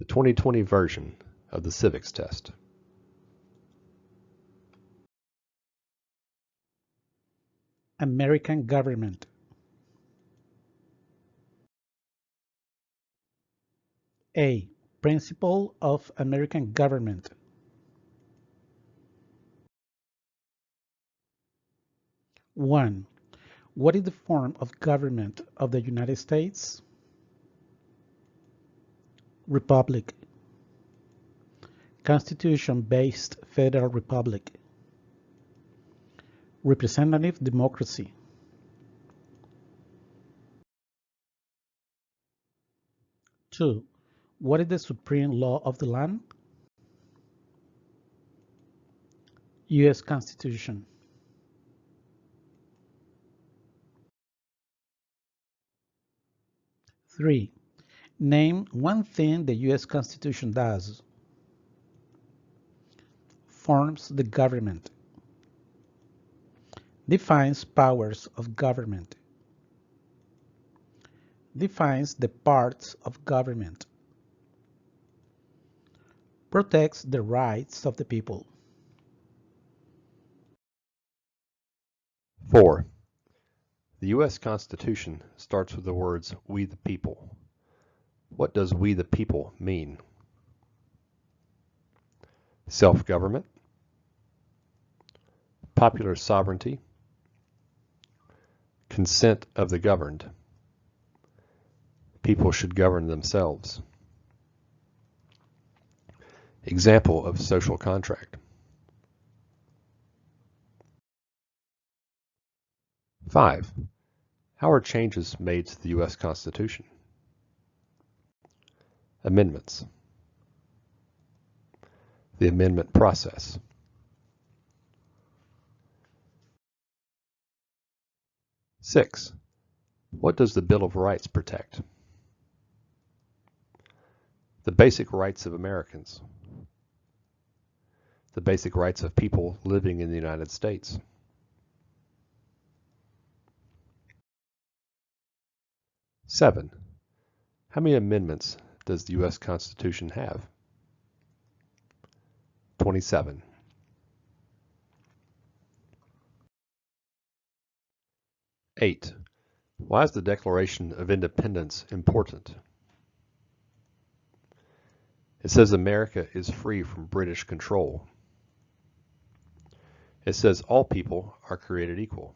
the 2020 version of the civics test. American government. A. Principle of American government. One. What is the form of government of the United States? Republic. Constitution-based federal republic. Representative democracy. Two. What is the supreme law of the land? U.S. Constitution. Three. Name one thing the U.S. Constitution does. Forms the government. Defines powers of government. Defines the parts of government. Protects the rights of the people. 4. The U.S. Constitution starts with the words, "We the people." What does "we the people" mean? Self-government, popular sovereignty, consent of the governed, people should govern themselves. Example of social contract. 5. How are changes made to the U.S. Constitution? Amendments. The amendment process. 6. What does the Bill of Rights protect? The basic rights of Americans. The basic rights of people living in the United States. 7. How many amendments does the U.S. Constitution have? 27. 8. Why is the Declaration of Independence important? It says America is free from British control. It says all people are created equal.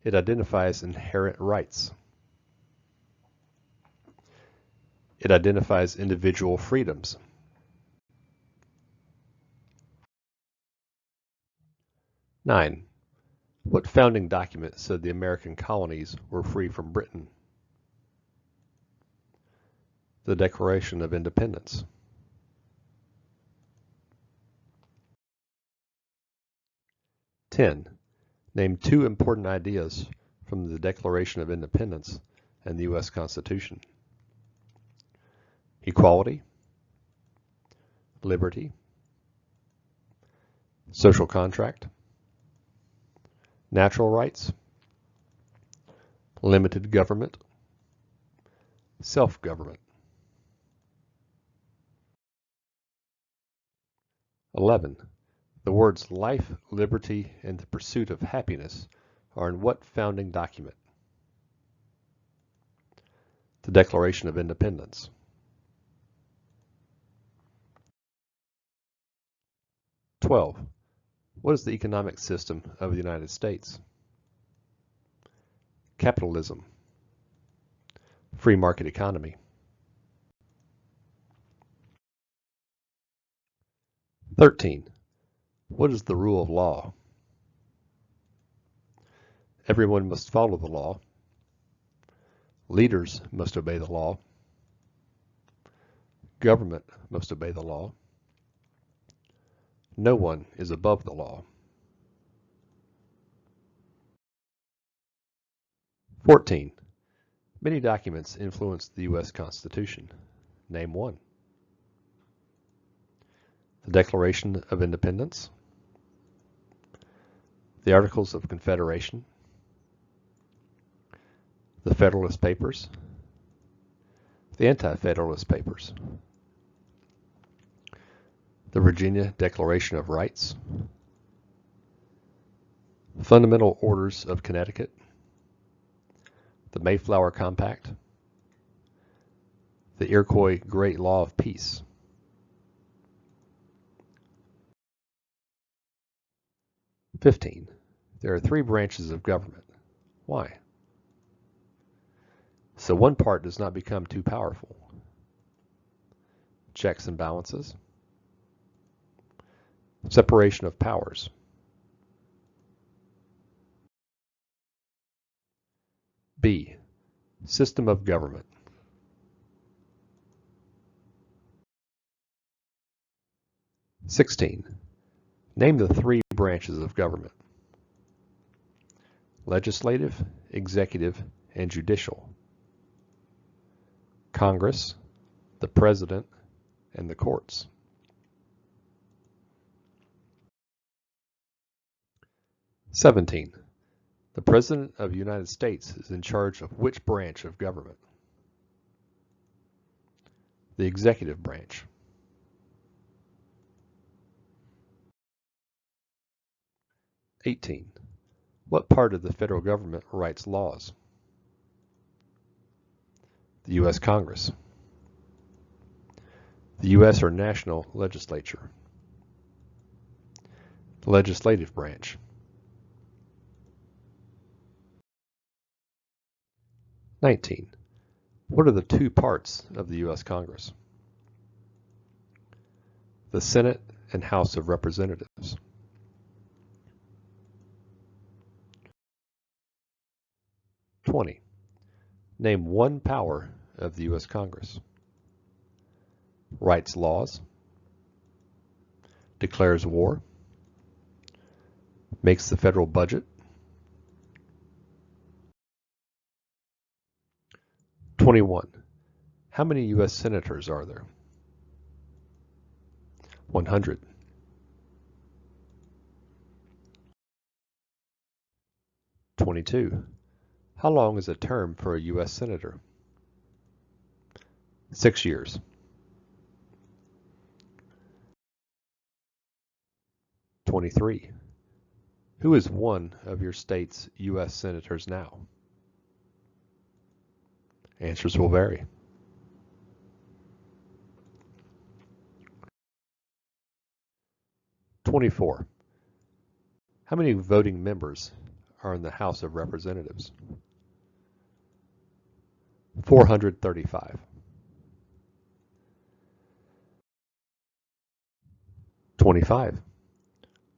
It identifies inherent rights. It identifies individual freedoms. 9. What founding document said the American colonies were free from Britain? The Declaration of Independence. 10. Name 2 important ideas from the Declaration of Independence and the U.S. Constitution. Equality, liberty, social contract, natural rights, limited government, self-government. 11. The words life, liberty, and the pursuit of happiness are in what founding document? The Declaration of Independence. 12. What is the economic system of the United States? Capitalism. Free market economy. 13. What is the rule of law? Everyone must follow the law. Leaders must obey the law. Government must obey the law. No one is above the law. 14. Many documents influence the U.S. Constitution. Name one. The Declaration of Independence, the Articles of The Anti-Federalist Papers. The Virginia Declaration of Rights. Fundamental Orders of Connecticut. The Mayflower Compact. The Iroquois Great Law of Peace. (15) There are 3 branches of government. Why? So one part does not become too powerful. Checks and balances. Separation of powers. B. System of government. (16) Name the 3 branches of government. Legislative, executive, and judicial. Congress, the President, and the courts. (17) The President of the United States is in charge of which branch of government? The executive branch. (18) What part of the federal government writes laws? The U.S. Congress. The U.S. or national legislature. The legislative branch. 19. What are the 2 parts of the U.S. Congress? The Senate and House of Representatives. (20) Name one power of the U.S. Congress. Writes laws. Declares war. Makes the federal budget. 21. How many U.S. senators are there? 100. 22. How long is a term for a U.S. senator? 6 years. 23. Who is one of your state's U.S. senators now? Answers will vary. (24) How many voting members are in the House of Representatives? 435. 25.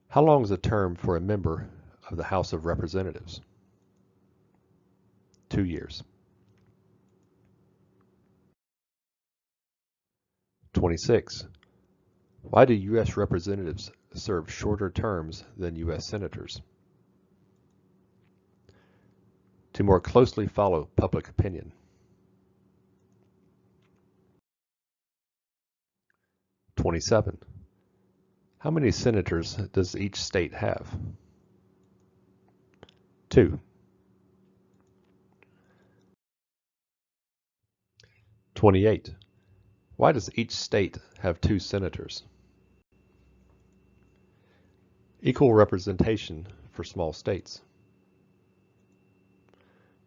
How long is a term for a member of the House of Representatives? 2 years. 26. Why do U.S. representatives serve shorter terms than U.S. senators? To more closely follow public opinion. 27. How many senators does each state have? 2. 28. Why does each state have 2 senators? Equal representation for small states.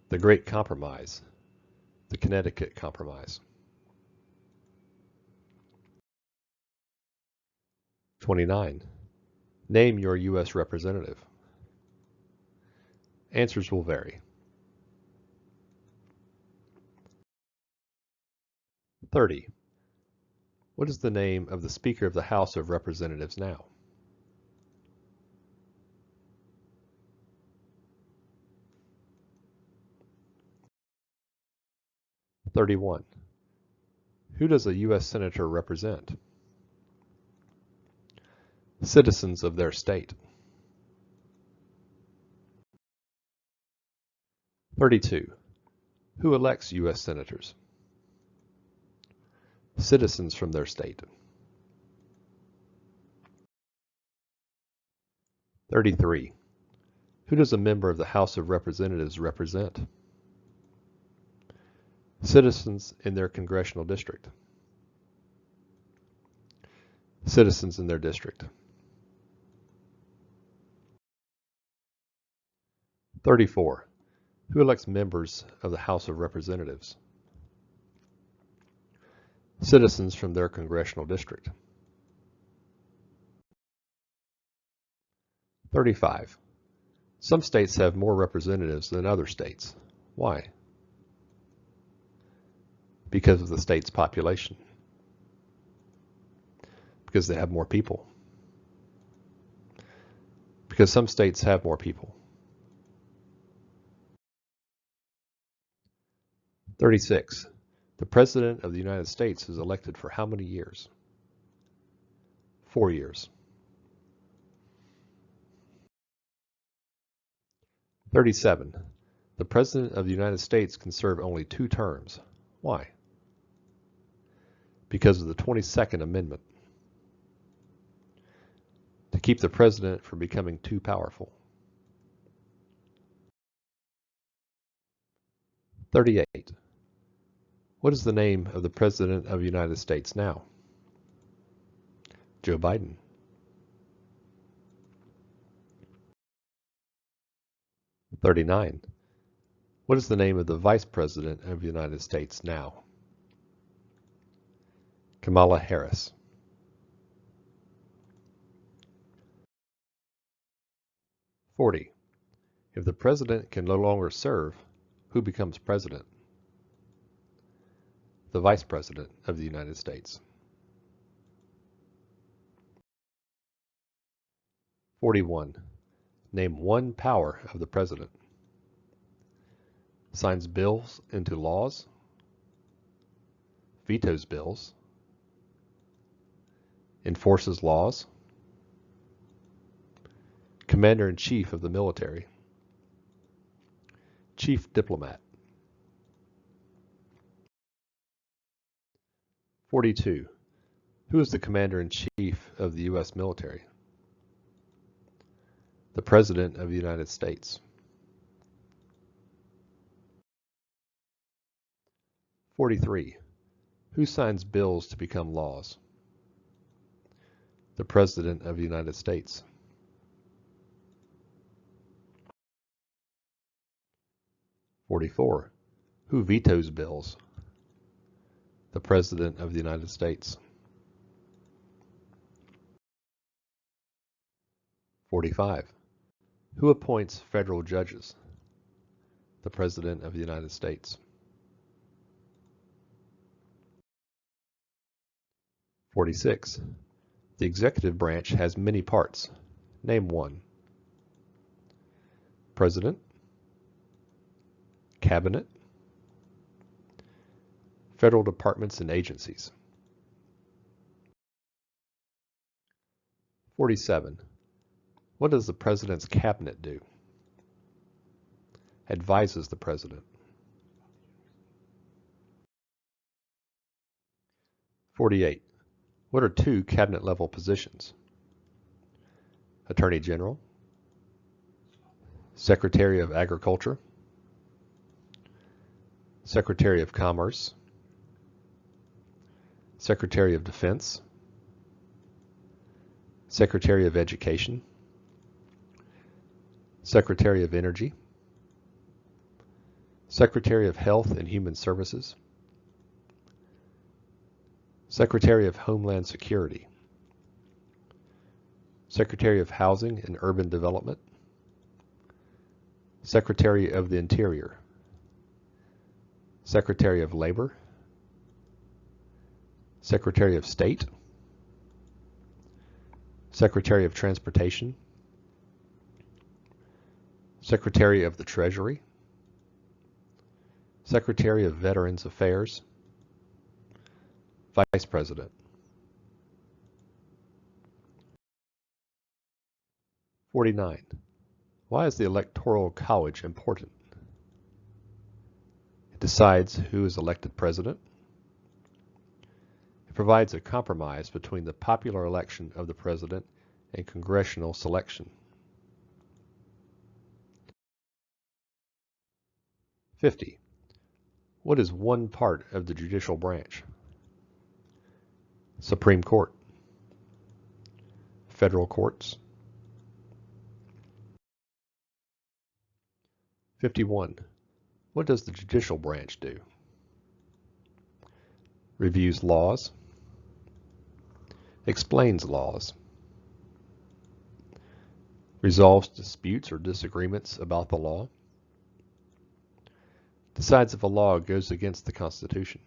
The Great Compromise. The Connecticut Compromise. 29. Name your U.S. representative. Answers will vary. 30. What is the name of the Speaker of the House of Representatives now? (31) Who does a U.S. Senator represent? Citizens of their state. 32. Who elects U.S. Senators? Citizens from their state. 33. Who does a member of the House of Representatives represent? Citizens in their congressional district. Citizens in their district. 34. Who elects members of the House of Representatives? Citizens from their congressional district. 35. Some states have more representatives than other states. Why? Because of the state's population. Because they have more people. Because some states have more people. 36. The President of the United States is elected for how many years? 4 years. 37. The President of the United States can serve only 2 terms. Why? Because of the 22nd Amendment. To keep the President from becoming too powerful. 38. What is the name of the President of the United States now? Joe Biden. 39. What is the name of the Vice President of the United States now? Kamala Harris. 40. If the President can no longer serve, who becomes President? The Vice President of the United States. 41. Name one power of the President. Signs bills into laws. Vetoes bills. Enforces laws. Commander-in-Chief of the military. Chief diplomat. 42. Who is the Commander-in-Chief of the U.S. military? The President of the United States. 43. Who signs bills to become laws? The President of the United States. 44. Who vetoes bills? The President of the United States. 45. Who appoints federal judges? The President of the United States. 46. The executive branch has many parts. Name one. President. Cabinet. Federal departments and agencies. 47. What does the President's cabinet do? Advises the President. 48. What are 2 cabinet-level positions? Attorney General, Secretary of Agriculture, Secretary of Commerce, Secretary of Defense, Secretary of Education, Secretary of Energy, Secretary of Health and Human Services, Secretary of Homeland Security, Secretary of Housing and Urban Development, Secretary of the Interior, Secretary of Labor, Secretary of State, Secretary of Transportation, Secretary of the Treasury, Secretary of Veterans Affairs, Vice President. 49. Why is the Electoral College important? It decides who is elected president. It provides a compromise between the popular election of the president and congressional selection. 50. What is one part of the judicial branch? Supreme Court. Federal courts. 51. What does the judicial branch do? Reviews laws. Explains laws. Resolves disputes or disagreements about the law. Decides if a law goes against the Constitution.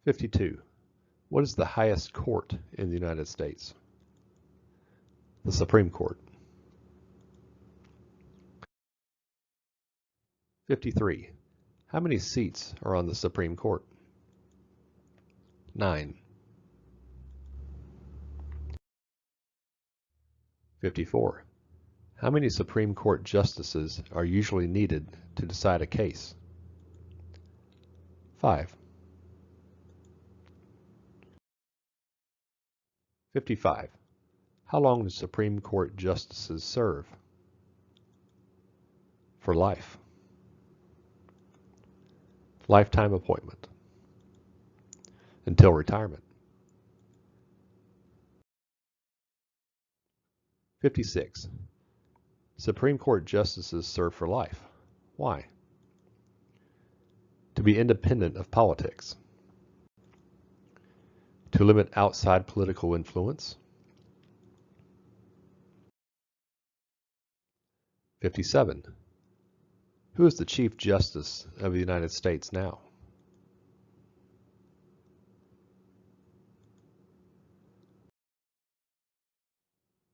52. What is the highest court in the United States? The Supreme Court. 53. How many seats are on the Supreme Court? 9. 54. How many Supreme Court justices are usually needed to decide a case? 5. 55. How long do Supreme Court justices serve? For life. Lifetime appointment. Until retirement. 56. Supreme Court justices serve for life. Why? To be independent of politics. To limit outside political influence. 57. Who is the Chief Justice of the United States now?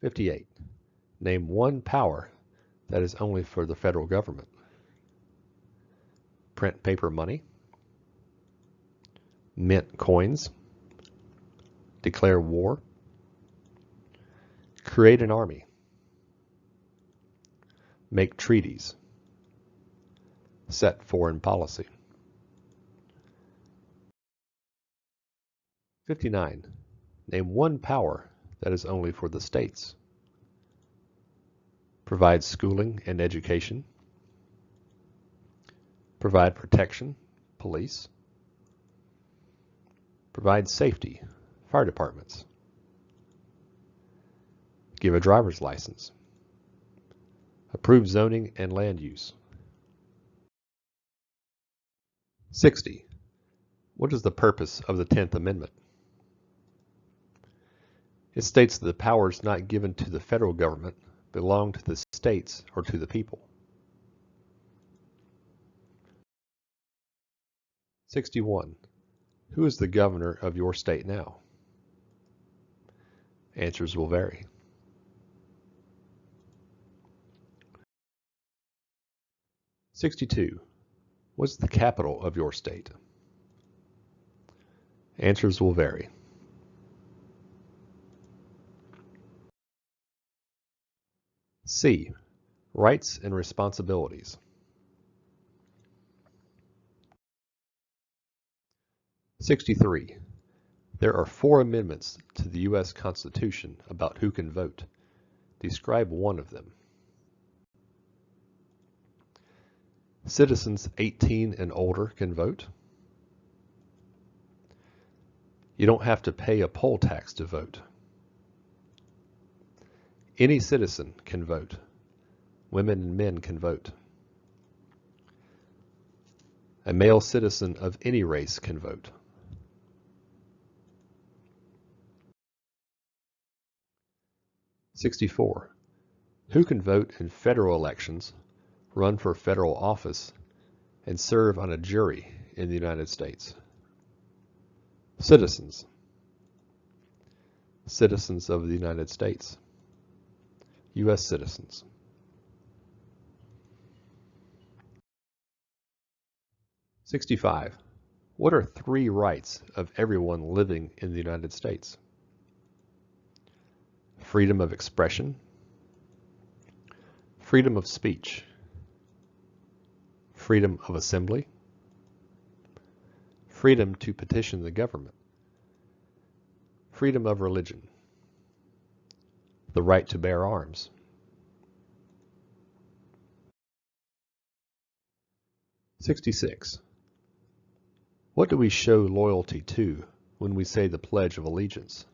'58. Name one power that is only for the federal government. Print paper money. Mint coins. Declare war. Create an army. Make treaties. Set foreign policy. 59. Name one power that is only for the states. Provide schooling and education. Provide protection, police. Provide safety, fire departments. Give a driver's license. Approve zoning and land use. 60. What is the purpose of the 10th Amendment? It states that the powers not given to the federal government belong to the states or to the people. 61. Who is the governor of your state now? Answers will vary. 62. What's the capital of your state? Answers will vary. C. Rights and responsibilities. 63. There are 4 amendments to the U.S. Constitution about who can vote. Describe one of them. Citizens 18 and older can vote. You don't have to pay a poll tax to vote. Any citizen can vote. Women and men can vote. A male citizen of any race can vote. '64. Who can vote in federal elections, run for federal office, and serve on a jury in the United States? Citizens. Citizens of the United States. U.S. citizens. 65. What are 3 rights of everyone living in the United States? Freedom of expression, freedom of speech, freedom of assembly, freedom to petition the government, freedom of religion, the right to bear arms. 66. What do we show loyalty to when we say the Pledge of Allegiance?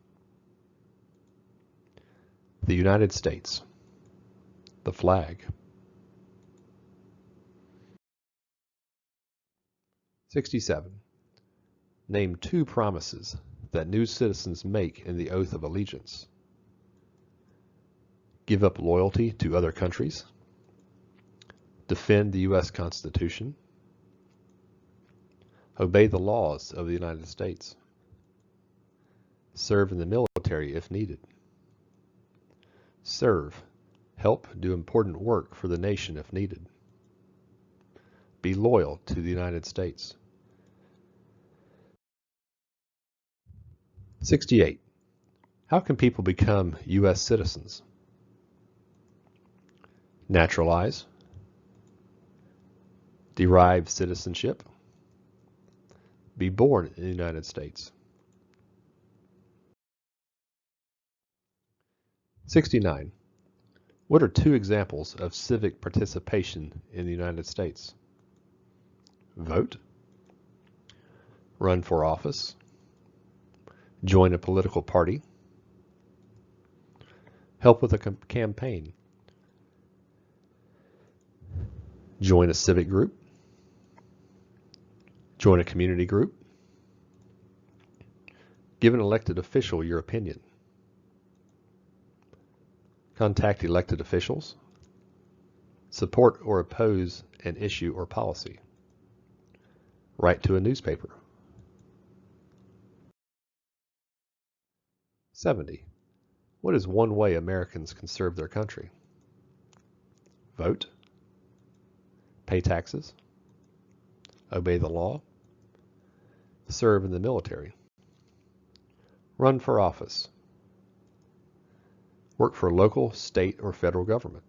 The United States. The flag. 67. Name two promises that new citizens make in the oath of allegiance. Give up loyalty to other countries. Defend the U.S. Constitution. Obey the laws of the United States. Serve in the military if needed. Serve. Help do important work for the nation if needed. Be loyal to the United States. 68. How can people become U.S. citizens? Naturalize. Derive citizenship. Be born in the United States. 69. What are two examples of civic participation in the United States? Vote. Run for office. Join a political party. Help with a campaign. Join a civic group. Join a community group. Give an elected official your opinion. Contact elected officials. Support or oppose an issue or policy. Write to a newspaper. 70. What is one way Americans can serve their country? Vote. Pay taxes. Obey the law. Serve in the military. Run for office. Work for local, state, or federal government.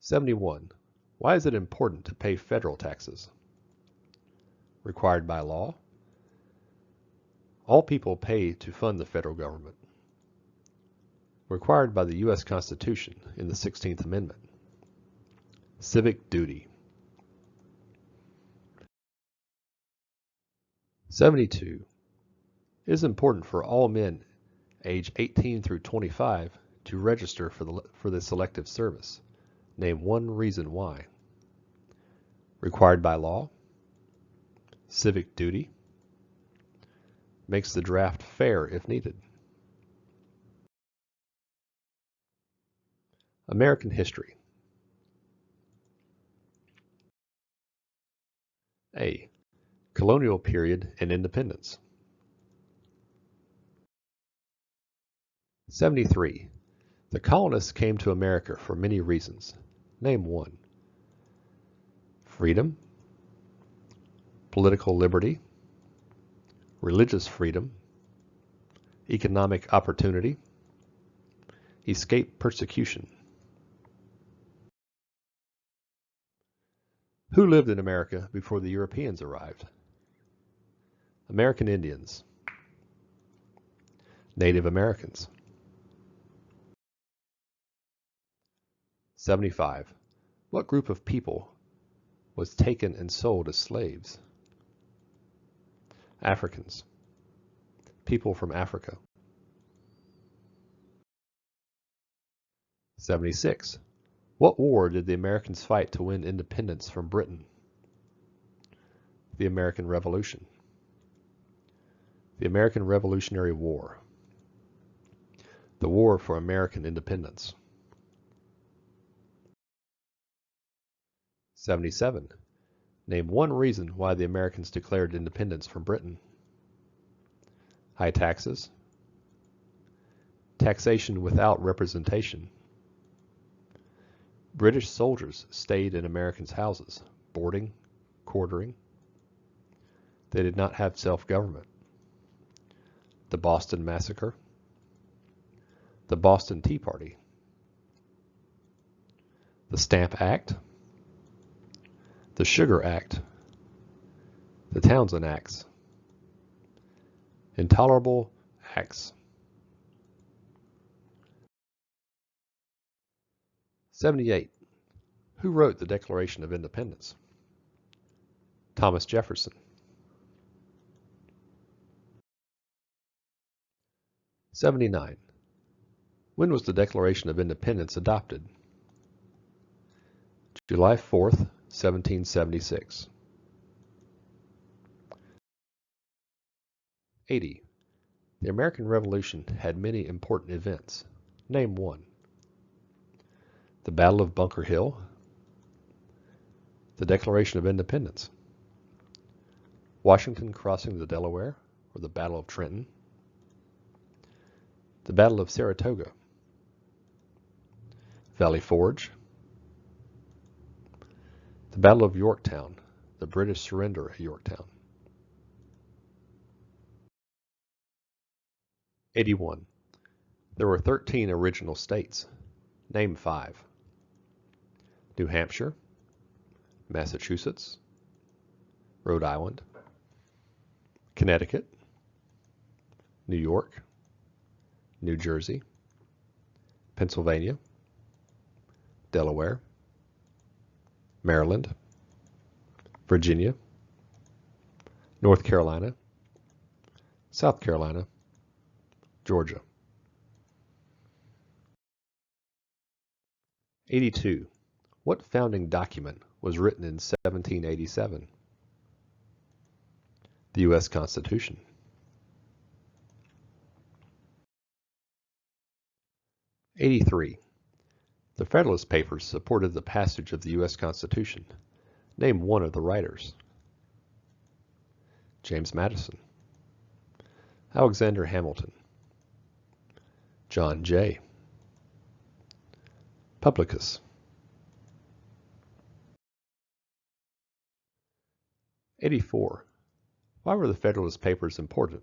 71. Why is it important to pay federal taxes? Required by law. All people pay to fund the federal government. Required by the U.S. Constitution in the 16th Amendment. Civic duty. 72. It is important for all men age 18 through 25 to register for the selective service. Name one reason why. Required by law. Civic duty. Makes the draft fair if needed. American history. A. Colonial period and independence. 73. The colonists came to America for many reasons. Name one. Freedom. Political liberty. Religious freedom. Economic opportunity. Escape persecution. Who lived in America before the Europeans arrived? American Indians. Native Americans. 75. What group of people was taken and sold as slaves? Africans. People from Africa. 76. What war did the Americans fight to win independence from Britain? The American Revolution. The American Revolutionary War. The War for American Independence. 77. Name one reason why the Americans declared independence from Britain. High taxes. Taxation without representation. British soldiers stayed in Americans' houses, boarding, quartering. They did not have self-government. The Boston Massacre. The Boston Tea Party. The Stamp Act. The Sugar Act. The Townsend Acts. Intolerable Acts. 78. Who wrote the Declaration of Independence? Thomas Jefferson. 79. When was the Declaration of Independence adopted? July 4th, 1776. 80. The American Revolution had many important events. Name one. The Battle of Bunker Hill, the Declaration of Independence, Washington crossing the Delaware, or the Battle of Trenton, the Battle of Saratoga, Valley Forge, the Battle of Yorktown, the British surrender at Yorktown. 81. There were 13 original states. Name 5. New Hampshire, Massachusetts, Rhode Island, Connecticut, New York, New Jersey, Pennsylvania, Delaware, Maryland, Virginia, North Carolina, South Carolina, Georgia. 82. What founding document was written in 1787? The U.S. Constitution. 83. The Federalist Papers supported the passage of the U.S. Constitution. Name one of the writers. James Madison, Alexander Hamilton, John Jay, Publicus. 84. Why were the Federalist Papers important?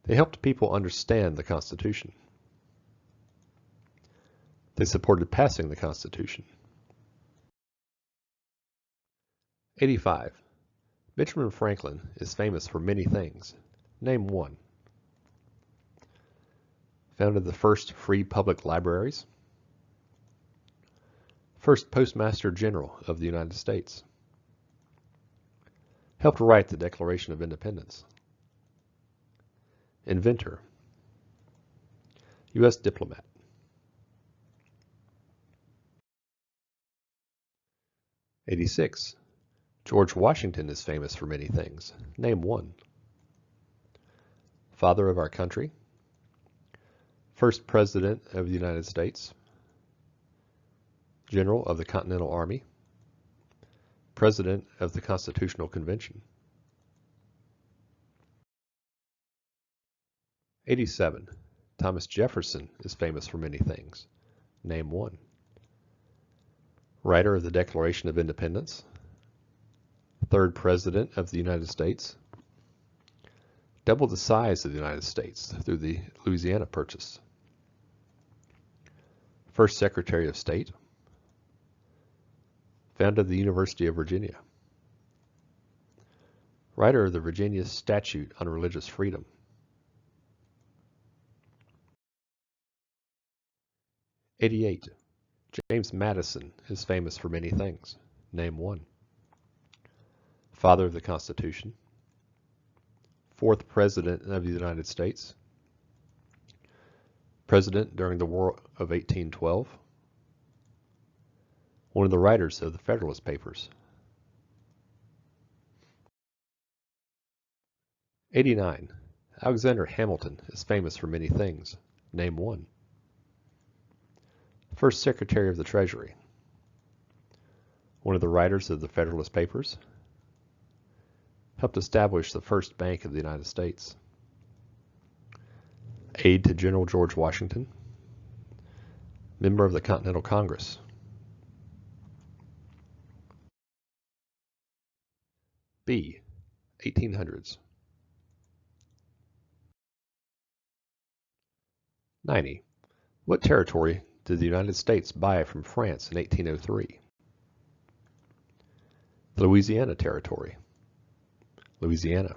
They helped people understand the Constitution. They supported passing the Constitution. 85. Benjamin Franklin is famous for many things. Name one. Founded the first free public libraries. First Postmaster General of the United States. Helped write the Declaration of Independence. Inventor. U.S. diplomat. 86. George Washington is famous for many things. Name one. Father of our country. First President of the United States. General of the Continental Army. President of the Constitutional Convention. 87. Thomas Jefferson is famous for many things. Name one. Writer of the Declaration of Independence. Third President of the United States. Doubled the size of the United States through the Louisiana Purchase. First Secretary of State. Founded the University of Virginia. Writer of the Virginia Statute on Religious Freedom. 88. James Madison is famous for many things. Name one. Father of the Constitution. Fourth President of the United States. President during the War of 1812. One of the writers of the Federalist Papers. 89. Alexander Hamilton is famous for many things. Name one. First Secretary of the Treasury. One of the writers of the Federalist Papers. Helped establish the first bank of the United States. Aide to General George Washington. Member of the Continental Congress. B. 1800s. 90. What territory did the United States buy from France in 1803? The Louisiana Territory. Louisiana.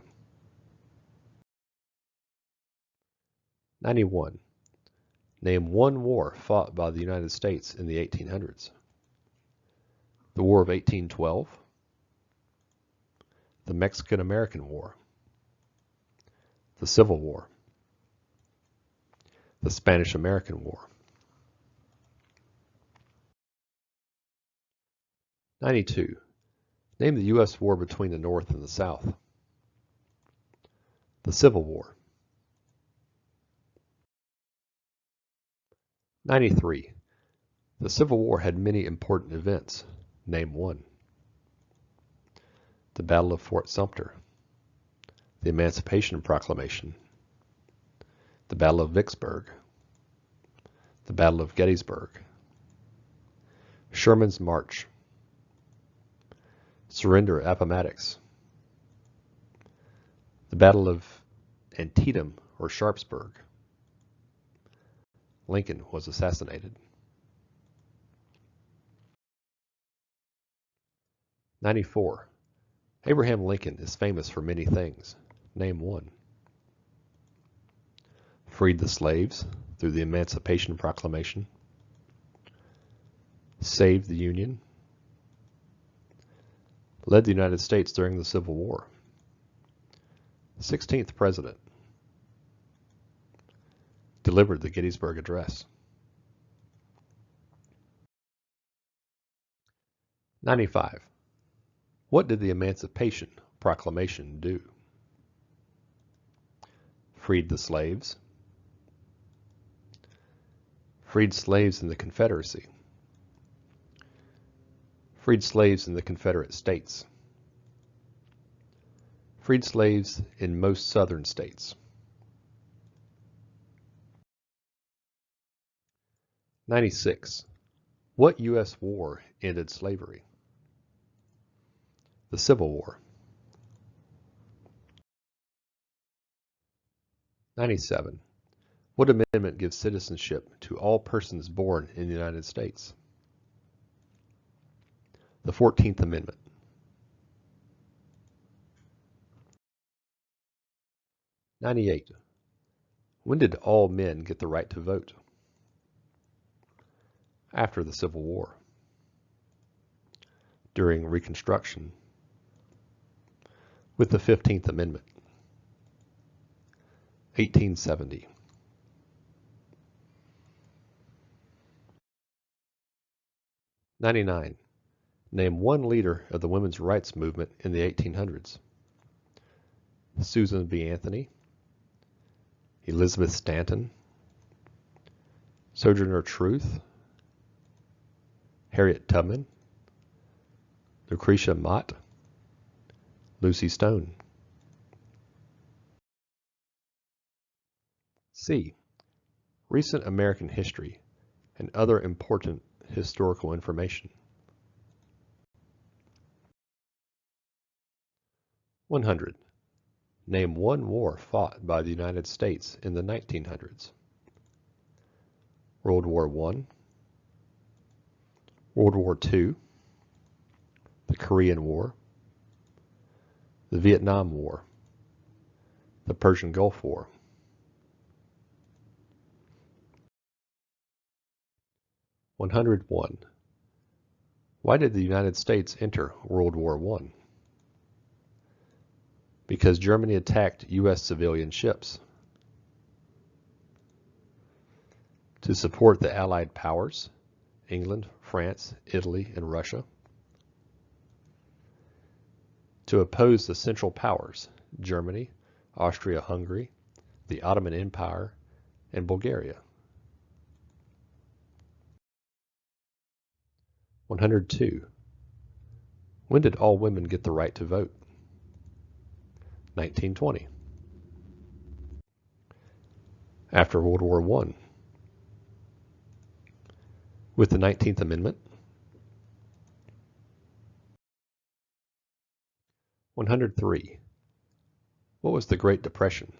91. Name one war fought by the United States in the 1800s. The War of 1812, the Mexican-American War, the Civil War, the Spanish-American War. 92. Name the U.S. war between the North and the South. The Civil War. 93. The Civil War had many important events. Name one. The Battle of Fort Sumter, the Emancipation Proclamation, the Battle of Vicksburg, the Battle of Gettysburg, Sherman's March, Surrender of Appomattox, the Battle of Antietam or Sharpsburg, Lincoln was assassinated. 94. Abraham Lincoln is famous for many things. Name one. Freed the slaves through the Emancipation Proclamation. Saved the Union. Led the United States during the Civil War. 16th President. Delivered the Gettysburg Address. 95. What did the Emancipation Proclamation do? Freed the slaves. Freed slaves in the Confederacy. Freed slaves in the Confederate States. Freed slaves in most southern states. 96. What U.S. war ended slavery? The Civil War. 97. What amendment gives citizenship to all persons born in the United States? The 14th Amendment. 98. When did all men get the right to vote? After the Civil War. During Reconstruction. With the 15th Amendment. 1870. 99. Name one leader of the women's rights movement in the 1800s. Susan B. Anthony, Elizabeth Stanton, Sojourner Truth, Harriet Tubman, Lucretia Mott, Lucy Stone. C. Recent American history and other important historical information. 100. Name one war fought by the United States in the 1900s. World War I, World War II, the Korean War, the Vietnam War, the Persian Gulf War. 101. Why did the United States enter World War I? Because Germany attacked U.S. civilian ships. To support the Allied powers, England, France, Italy, and Russia. To oppose the Central Powers, Germany, Austria-Hungary, the Ottoman Empire, and Bulgaria. 102. When did all women get the right to vote? 1920. After World War I. With the 19th Amendment. 103. What was the Great Depression?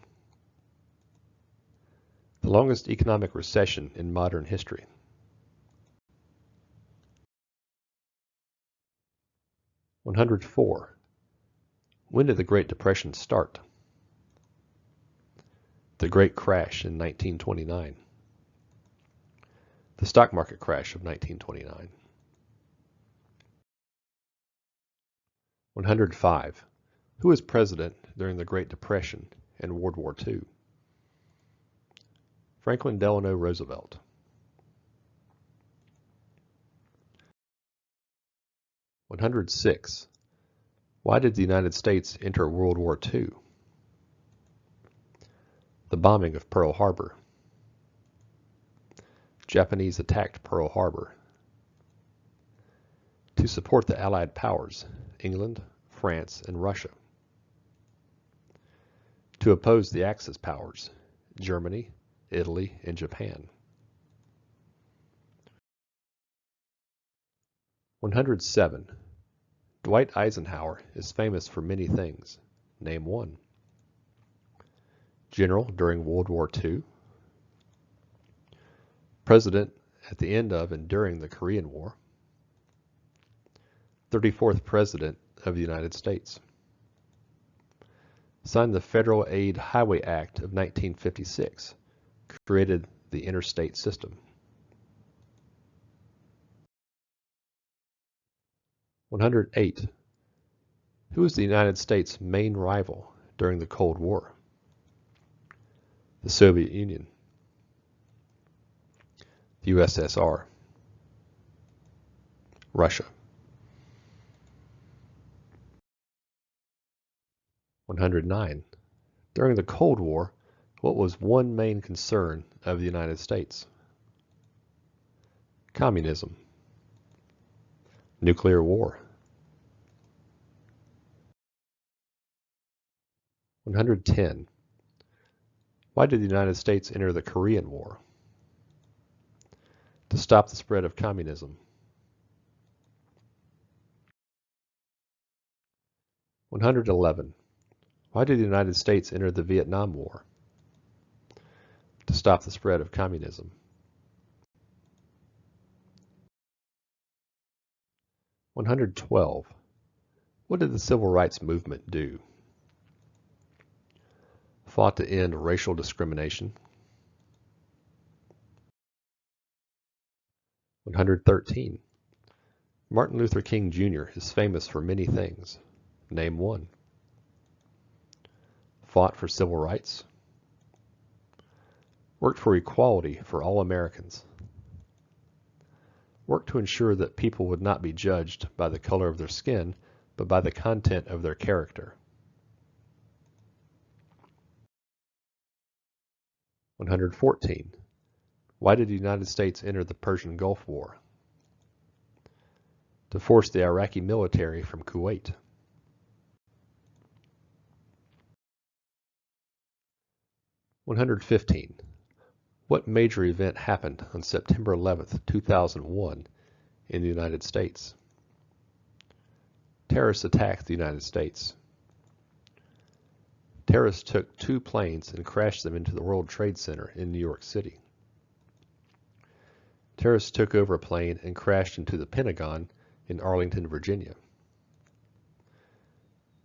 The longest economic recession in modern history. 104. When did the Great Depression start? The Great Crash in 1929. The stock market crash of 1929. 105. Who was president during the Great Depression and World War II? Franklin Delano Roosevelt. 106. Why did the United States enter World War II? The bombing of Pearl Harbor. Japanese attacked Pearl Harbor. To support the Allied powers, England, France, and Russia. To oppose the Axis powers, Germany, Italy, and Japan. 107. Dwight Eisenhower is famous for many things. Name one. General during World War II. President at the end of and during the Korean War. 34th President of the United States. Signed the Federal Aid Highway Act of 1956. Created the interstate system. 108. Who was the United States' main rival during the Cold War? The Soviet Union. The USSR. Russia. 109. During the Cold War, what was one main concern of the United States? Communism. Nuclear war. 110. Why did the United States enter the Korean War? To stop the spread of communism. 111. Why did the United States enter the Vietnam War? To stop the spread of communism. 112. What did the Civil Rights Movement do? Fought to end racial discrimination. 113. Martin Luther King Jr. is famous for many things. Name one. Fought for civil rights. Worked for equality for all Americans. Worked to ensure that people would not be judged by the color of their skin, but by the content of their character. 114. Why did the United States enter the Persian Gulf War? To force the Iraqi military from Kuwait. 115. What major event happened on September 11, 2001 in the United States? Terrorists attacked the United States. Terrorists took 2 planes and crashed them into the World Trade Center in New York City. Terrorists took over a plane and crashed into the Pentagon in Arlington, Virginia.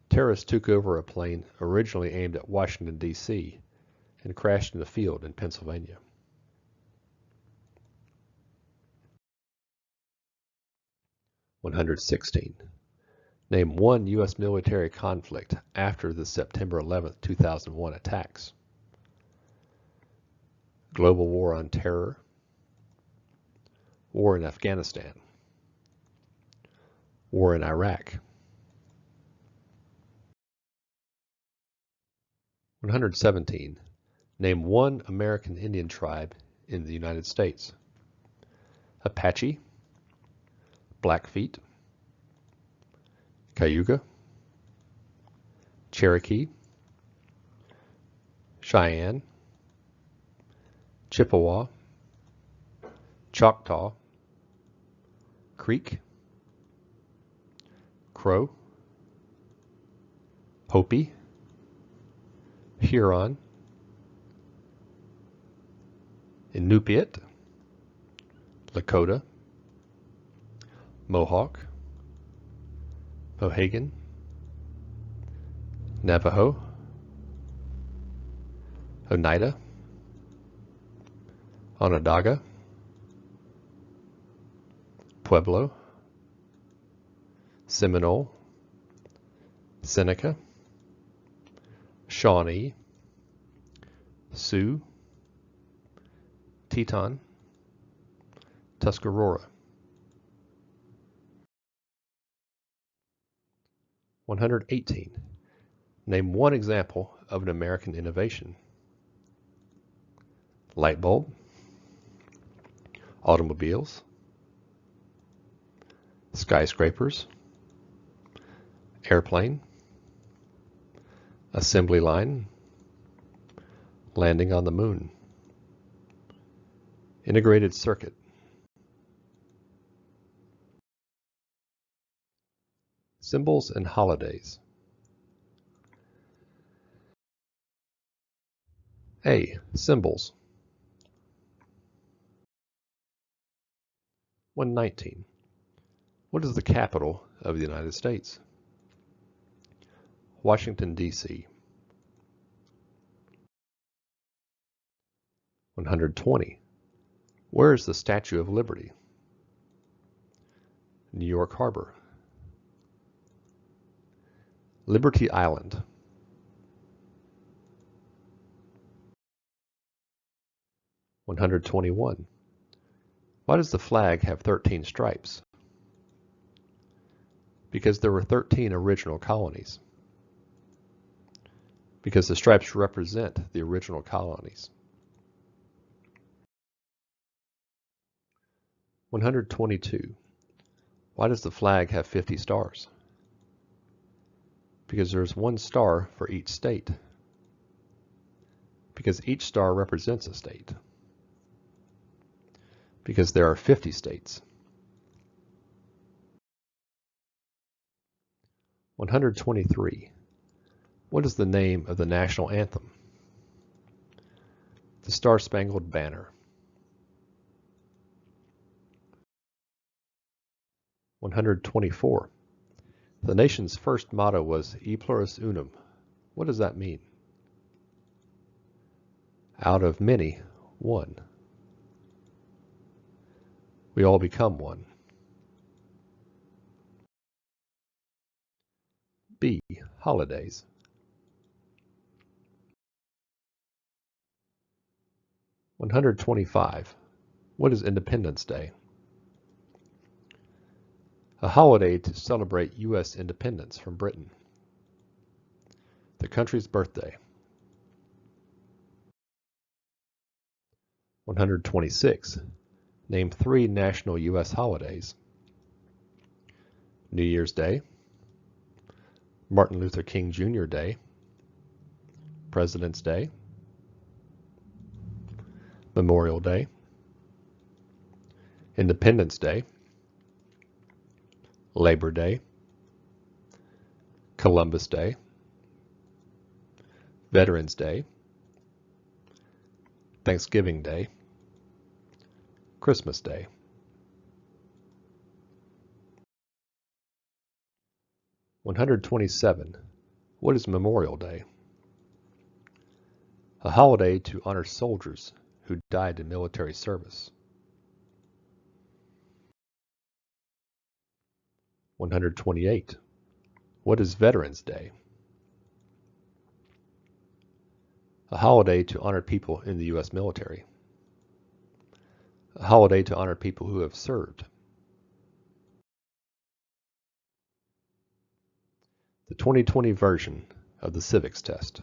Terrorists took over a plane originally aimed at Washington, D.C. and crashed in a field in Pennsylvania. 116. Name one U.S. military conflict after the September 11, 2001 attacks. Global War on Terror. War in Afghanistan. War in Iraq. 117. Name one American Indian tribe in the United States. Apache. Blackfeet. Cayuga. Cherokee. Cheyenne. Chippewa. Choctaw. Creek. Crow. Hopi. Huron. Inupiat. Lakota. Mohawk. Mohegan. Navajo. Oneida. Onondaga. Pueblo, Seminole, Seneca, Shawnee, Sioux, Teton, Tuscarora. 118. Name one example of an American innovation. Light bulb, automobiles, skyscrapers, airplane, assembly line, landing on the moon, integrated circuit. Symbols and holidays. A. Symbols. 119. What is the capital of the United States? Washington, D.C. 120. Where is the Statue of Liberty? New York Harbor. Liberty Island. 121. Why does the flag have 13 stripes? Because there were 13 original colonies. Because the stripes represent the original colonies. 122. Why does the flag have 50 stars? Because there's one star for each state. Because each star represents a state. Because there are 50 states. 123. What is the name of the national anthem? The Star-Spangled Banner. 124. The nation's first motto was E pluribus unum. What does that mean? Out of many, one. We all become one. B. Holidays. 125. What is Independence Day? A holiday to celebrate U.S. independence from Britain. The country's birthday. 126. Name 3 national U.S. holidays. New Year's Day, Martin Luther King Jr. Day, President's Day, Memorial Day, Independence Day, Labor Day, Columbus Day, Veterans Day, Thanksgiving Day, Christmas Day. 127. What is Memorial Day? A holiday to honor soldiers who died in military service. 128. What is Veterans Day? A holiday to honor people in the U.S. military. A holiday to honor people who have served. The 2020 version of the civics test.